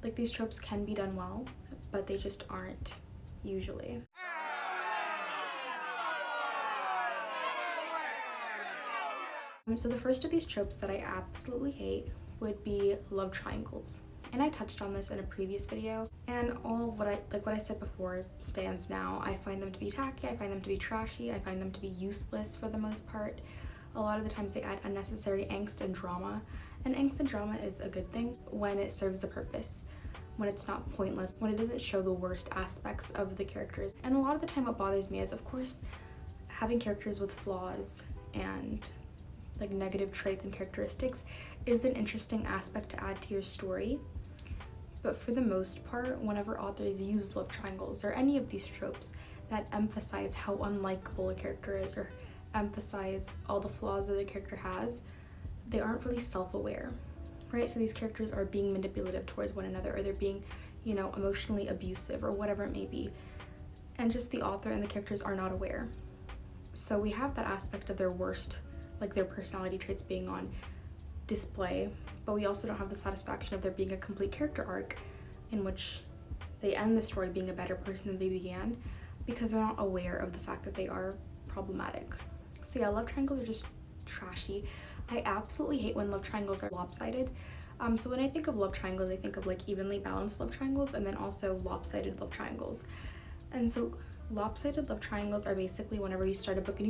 Like, these tropes can be done well, but they just aren't usually. So the first of these tropes that I absolutely hate would be love triangles. And I touched on this in a previous video, and all of what I said before stands now. I find them to be tacky, I find them to be trashy, I find them to be useless for the most part. A lot of the times they add unnecessary angst and drama, and angst and drama is a good thing when it serves a purpose, when it's not pointless, when it doesn't show the worst aspects of the characters. And a lot of the time what bothers me is, of course, having characters with flaws and like negative traits and characteristics is an interesting aspect to add to your story. But for the most part, whenever authors use love triangles or any of these tropes that emphasize how unlikable a character is or emphasize all the flaws that a character has, they aren't really self-aware, right? So these characters are being manipulative towards one another, or they're being, you know, emotionally abusive or whatever it may be. And just the author and the characters are not aware. So we have that aspect of their worst, like their personality traits being on display, but we also don't have the satisfaction of there being a complete character arc in which they end the story being a better person than they began, because they're not aware of the fact that they are problematic. So yeah, love triangles are just trashy. I absolutely hate when love triangles are lopsided. So when I think of love triangles, I think of like evenly balanced love triangles and then also lopsided love triangles. And so lopsided love triangles are basically whenever you start a book and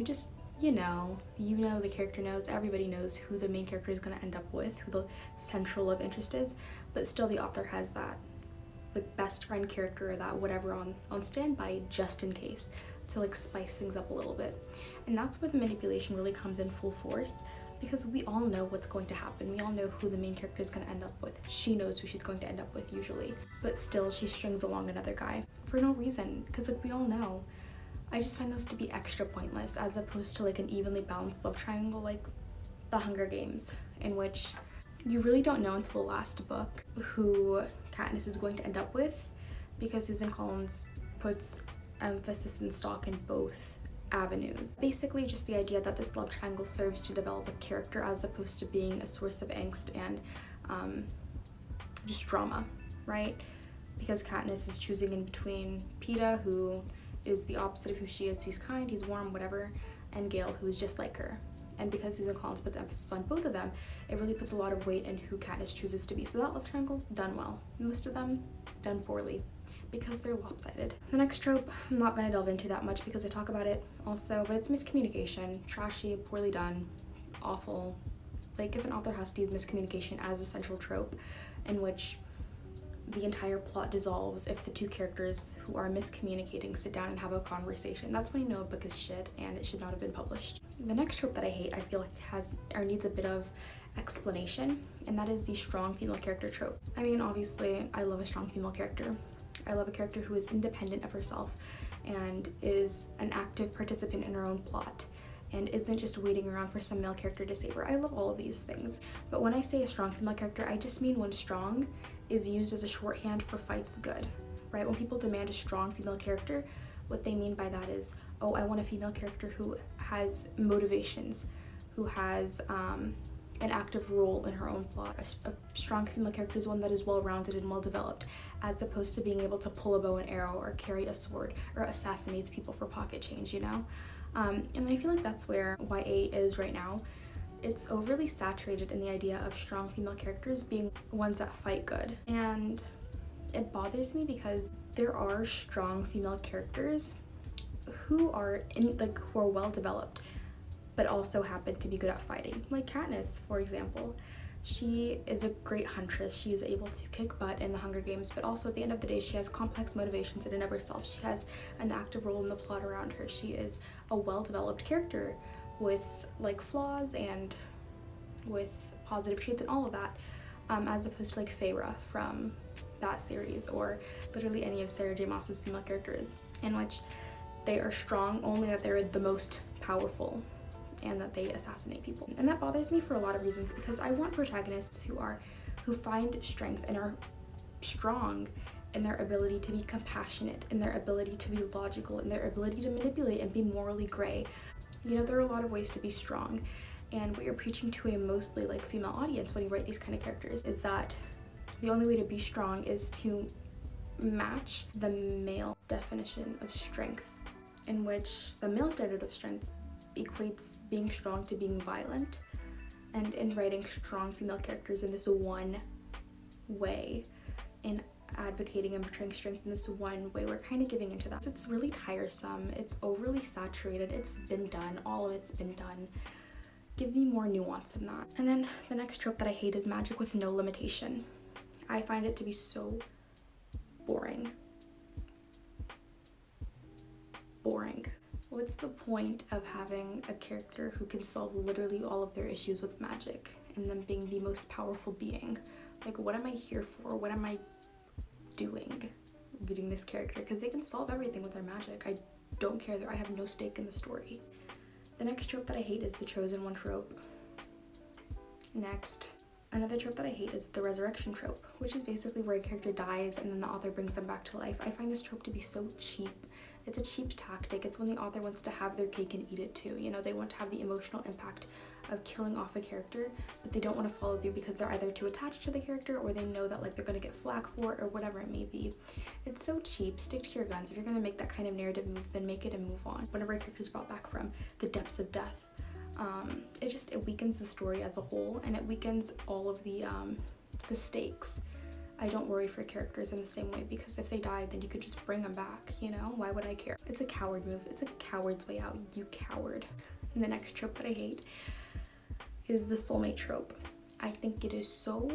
you know the character knows, everybody knows who the main character is going to end up with, who the central love interest is, but still the author has that like best friend character or that whatever on standby just in case, to like spice things up a little bit. And that's where the manipulation really comes in full force, because we all know what's going to happen. We all know who the main character is going to end up with. She knows who she's going to end up with usually, but still she strings along another guy for no reason, because like we all know. I just find those to be extra pointless, as opposed to like an evenly balanced love triangle like The Hunger Games, in which you really don't know until the last book who Katniss is going to end up with, because Susan Collins puts emphasis and stock in both avenues. Basically just the idea that this love triangle serves to develop a character as opposed to being a source of angst and just drama, right? Because Katniss is choosing in between Peeta, who is the opposite of who she is. He's kind, he's warm, whatever, and Gale, who is just like her. And because Susan Collins puts emphasis on both of them, it really puts a lot of weight in who Katniss chooses to be. So that love triangle, done well. Most of them, done poorly, because they're lopsided. The next trope, I'm not going to delve into that much because I talk about it also, but it's miscommunication. Trashy, poorly done, awful. Like, if an author has to use miscommunication as a central trope in which the entire plot dissolves if the two characters who are miscommunicating sit down and have a conversation, that's when you know a book is shit and it should not have been published. The next trope that I hate, I feel like has or needs a bit of explanation, and that is the strong female character trope. I mean, obviously I love a strong female character. I love a character who is independent of herself and is an active participant in her own plot and isn't just waiting around for some male character to save her. I love all of these things. But when I say a strong female character, I just mean when strong is used as a shorthand for fights good, right? When people demand a strong female character, what they mean by that is, oh, I want a female character who has motivations, who has an active role in her own plot. A strong female character is one that is well-rounded and well-developed, as opposed to being able to pull a bow and arrow or carry a sword or assassinates people for pocket change, you know? And I feel like that's where YA is right now. It's overly saturated in the idea of strong female characters being ones that fight good. And it bothers me because there are strong female characters who are well developed, but also happen to be good at fighting. Like Katniss, for example. She is a great huntress. She is able to kick butt in the Hunger Games, but also at the end of the day, she has complex motivations in and of herself. She has an active role in the plot around her. She is a well-developed character with like flaws and with positive traits and all of that, as opposed to like Feyre from that series, or literally any of Sarah J Maas's female characters, in which they are strong only that they're the most powerful and that they assassinate people. And that bothers me for a lot of reasons, because I want protagonists who find strength and are strong in their ability to be compassionate, in their ability to be logical, in their ability to manipulate and be morally gray. You know, there are a lot of ways to be strong, and what you're preaching to a mostly like female audience when you write these kind of characters is that The only way to be strong is to match the male definition of strength, in which the male standard of strength equates being strong to being violent. And in writing strong female characters in this one way, in advocating and portraying strength in this one way, we're kind of giving into that. It's really tiresome, it's overly saturated, it's been done, all of it's been done. Give me more nuance than that. And then the next trope that I hate is magic with no limitation. I find it to be so boring. Boring. What's the point of having a character who can solve literally all of their issues with magic and them being the most powerful being? Like, what am I here for? What am I doing reading this character? Because they can solve everything with their magic. I don't care that I have no stake in the story. The next trope that I hate is the chosen one trope. Next, another trope that I hate is the resurrection trope, which is basically where a character dies and then the author brings them back to life. I find this trope to be so cheap. It's a cheap tactic. It's when the author wants to have their cake and eat it too. You know, they want to have the emotional impact of killing off a character, but they don't want to follow through because they're either too attached to the character or they know that like they're gonna get flack for it or whatever it may be. It's so cheap. Stick to your guns. If you're gonna make that kind of narrative move, then make it and move on. Whenever a character is brought back from the depths of death, it weakens the story as a whole, and it weakens all of the stakes. I don't worry for characters in the same way, because if they die, then you could just bring them back, you know? Why would I care? It's a coward move. It's a coward's way out, you coward. And the next trope that I hate is the soulmate trope. I think it is so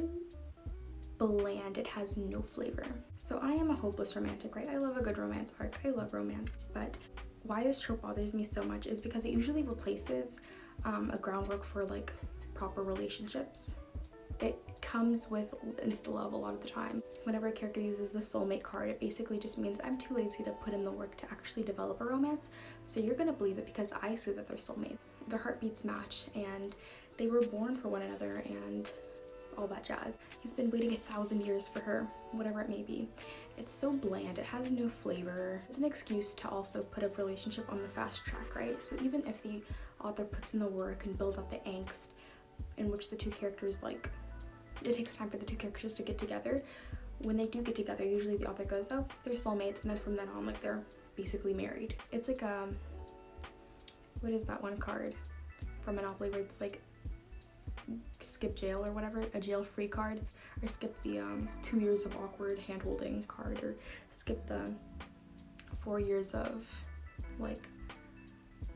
bland, it has no flavor. So I am a hopeless romantic, right? I love a good romance arc, I love romance, but why this trope bothers me so much is because it usually replaces a groundwork for like proper relationships. It comes with insta-love a lot of the time. Whenever a character uses the soulmate card, it basically just means I'm too lazy to put in the work to actually develop a romance, so you're gonna believe it because I say that they're soulmates. Their heartbeats match and they were born for one another and all that jazz. He's been waiting 1,000 years for her, whatever it may be. It's so bland, it has no flavor. It's an excuse to also put a relationship on the fast track, right? So even if the author puts in the work and builds up the angst in which the two characters, like, it takes time for the two characters to get together. When they do get together, usually the author goes, oh, they're soulmates, and then from then on, like, they're basically married. It's like, what is that one card from Monopoly where it's like, skip jail or whatever, a jail-free card, or skip the 2 years of awkward hand-holding card, or skip the 4 years of, like,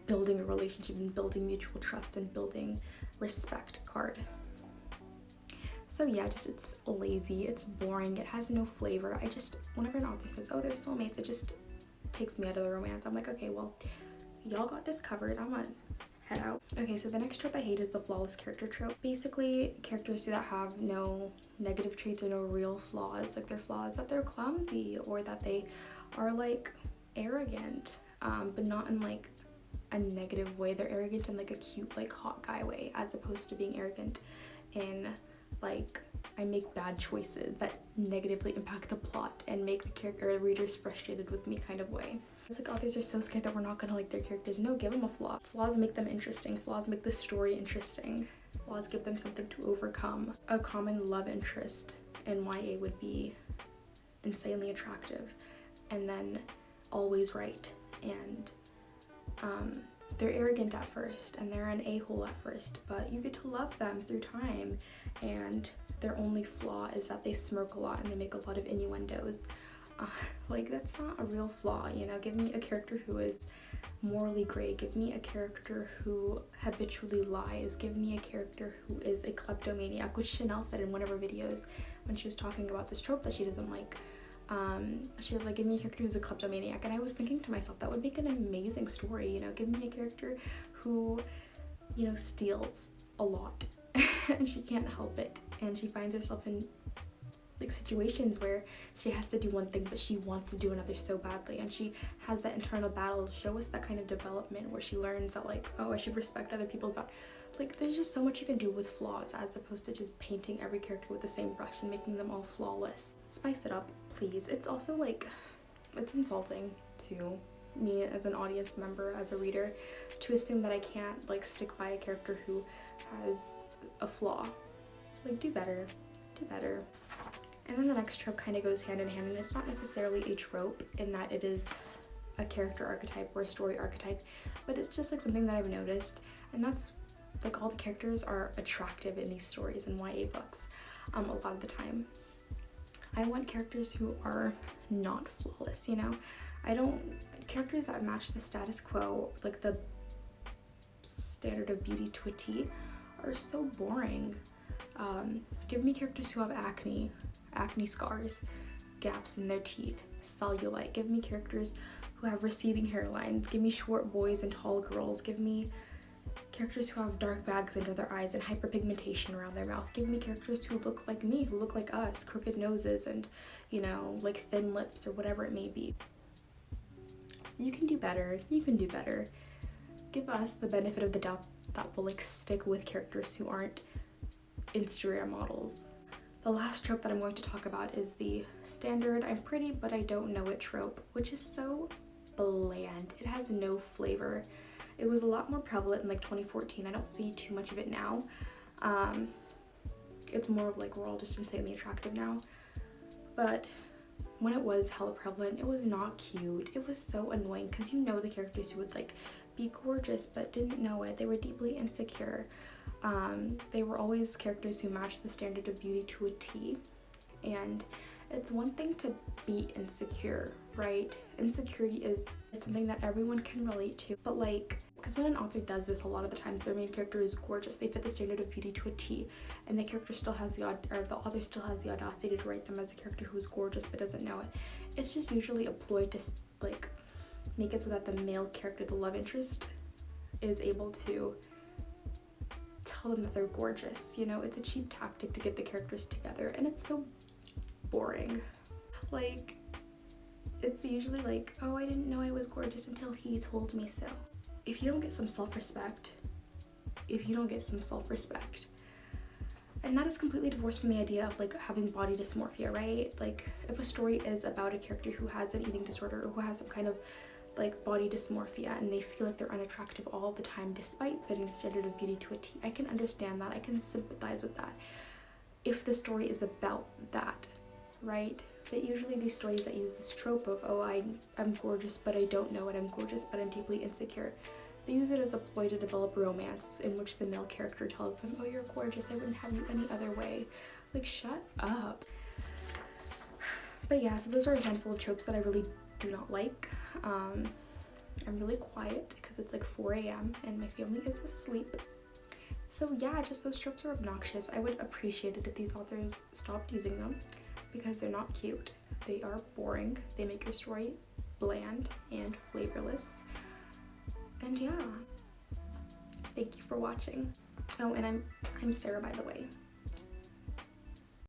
building a relationship and building mutual trust and building respect card. So yeah, just it's lazy, it's boring, it has no flavor. Whenever an author says, oh, they're soulmates, it just takes me out of the romance. I'm like, okay, well, y'all got this covered, I'm gonna head out. Okay, so the next trope I hate is the flawless character trope. Basically, characters that have no negative traits or no real flaws. Like, their flaws that they're clumsy or that they are like arrogant, but not in like a negative way. They're arrogant in like a cute, like hot guy way, as opposed to being arrogant in like I make bad choices that negatively impact the plot and make the character or readers frustrated with me kind of way. It's like authors are so scared that we're not gonna like their characters. No, give them a flaw. Flaws make them interesting. Flaws make the story interesting. Flaws give them something to overcome. A common love interest in YA would be insanely attractive and then always right, and they're arrogant at first and they're an a-hole at first, but you get to love them through time, and their only flaw is that they smirk a lot and they make a lot of innuendos. Like, that's not a real flaw, you know? Give me a character who is morally gray. Give me a character who habitually lies. Give me a character who is a kleptomaniac, which Chanel said in one of her videos when she was talking about this trope that she doesn't like. She was like, give me a character who's a kleptomaniac, and I was thinking to myself, that would make an amazing story, you know? Give me a character who, you know, steals a lot and she can't help it, and she finds herself in like situations where she has to do one thing but she wants to do another so badly, and she has that internal battle to show us that kind of development where she learns that, like, oh, I should respect other people. About, like, there's just so much you can do with flaws as opposed to just painting every character with the same brush and making them all flawless. Spice it up, please. It's also like, it's insulting to me as an audience member, as a reader, to assume that I can't like stick by a character who has a flaw. Like, do better, do better. And then the next trope kind of goes hand in hand, and it's not necessarily a trope in that it is a character archetype or a story archetype, but it's just like something that I've noticed, and that's like all the characters are attractive in these stories and YA books a lot of the time. I want characters who are not flawless, you know? Characters that match the status quo, like the standard of beauty to a T, are so boring. Give me characters who have acne scars, gaps in their teeth, cellulite. Give me characters who have receding hairlines. Give me short boys and tall girls. Give me characters who have dark bags under their eyes and hyperpigmentation around their mouth. Give me characters who look like me, who look like us, crooked noses and, you know, like thin lips or whatever it may be. You can do better. You can do better. Give us the benefit of the doubt that will like stick with characters who aren't Instagram models. The last trope that I'm going to talk about is the standard I'm pretty but I don't know it trope, which is so bland. It has no flavor. It was a lot more prevalent in like 2014. I don't see too much of it now. It's more of like we're all just insanely attractive now. But when it was hella prevalent, it was not cute. It was so annoying because you know the characters who would like be gorgeous but didn't know it. They were deeply insecure. They were always characters who matched the standard of beauty to a T. And it's one thing to be insecure, right? Insecurity it's something that everyone can relate to, but like, because when an author does this, a lot of the times their main character is gorgeous, they fit the standard of beauty to a T, and the character still has the author still has the audacity to write them as a character who is gorgeous but doesn't know it. It's just usually a ploy to like make it so that the male character, the love interest, is able to tell them that they're gorgeous. You know, it's a cheap tactic to get the characters together, and it's so boring. Like, it's usually like, oh, I didn't know I was gorgeous until he told me so. If you don't get some self-respect, and that is completely divorced from the idea of like having body dysmorphia, right? Like, if a story is about a character who has an eating disorder or who has some kind of like body dysmorphia and they feel like they're unattractive all the time despite fitting the standard of beauty to a T, I can understand that. I can sympathize with that if the story is about that, right? But usually these stories that use this trope of, oh, I'm gorgeous but I don't know it, I'm gorgeous but I'm deeply insecure, they use it as a ploy to develop romance in which the male character tells them, oh, you're gorgeous, I wouldn't have you any other way. Like, shut up. But yeah, so those are a handful of tropes that I really do not like. I'm really quiet because it's like 4 a.m. and my family is asleep. So yeah, just those tropes are obnoxious. I would appreciate it if these authors stopped using them because they're not cute. They are boring. They make your story bland and flavorless. And yeah, thank you for watching. Oh, and I'm Sarah, by the way.